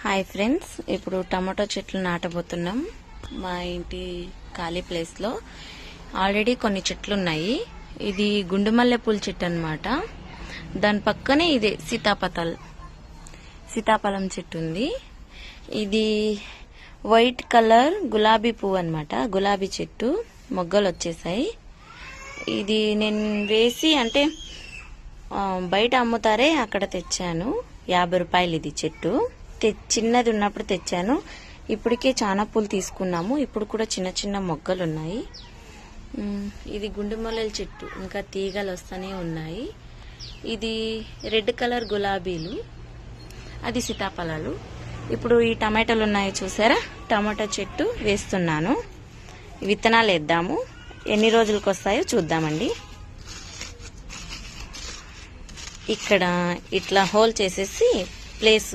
Hi friends, ఇప్పుడు tomato చెట్లు నాటబోతున్నాం. మా ఇంటి ఖాళీ ప్లేస్లో ఆల్రెడీ కొన్ని చెట్లు ఉన్నాయి. ఇది గుండు మల్లె పూల చెట్టు అన్నమాట. దాని పక్కనే ఇది సీతాఫలం చెట్టు ఉంది. ఇది వైట్ కలర్ గులాబీ పువ్వు అన్నమాట. గులాబీ చెట్టు మొగ్గలు వచ్చేసాయి. ఇది నేను వేసి అంటే బయట అమ్ముతారే, అక్కడ తెచ్చాను. 50 రూపాయలు ఇది చెట్టు. చిన్నది ఉన్నప్పుడు తెచ్చాను. ఇప్పటికే చాలా పూలు తీసుకున్నాము. ఇప్పుడు కూడా చిన్న చిన్న మొగ్గలు ఉన్నాయి. ఇది గుండు మల్లెల చెట్టు, ఇంకా తీగలు వస్తూనే ఉన్నాయి. ఇది రెడ్ కలర్ గులాబీలు, అది సీతాఫలాలు. ఇప్పుడు ఈ టమాటాలు ఉన్నాయి చూసారా, టమాటా చెట్టు వేస్తున్నాను. విత్తనాలు వేద్దాము, ఎన్ని రోజులకు వస్తాయో చూద్దామండి. ఇక్కడ ఇట్లా హోల్ చేసేసి ప్లేస్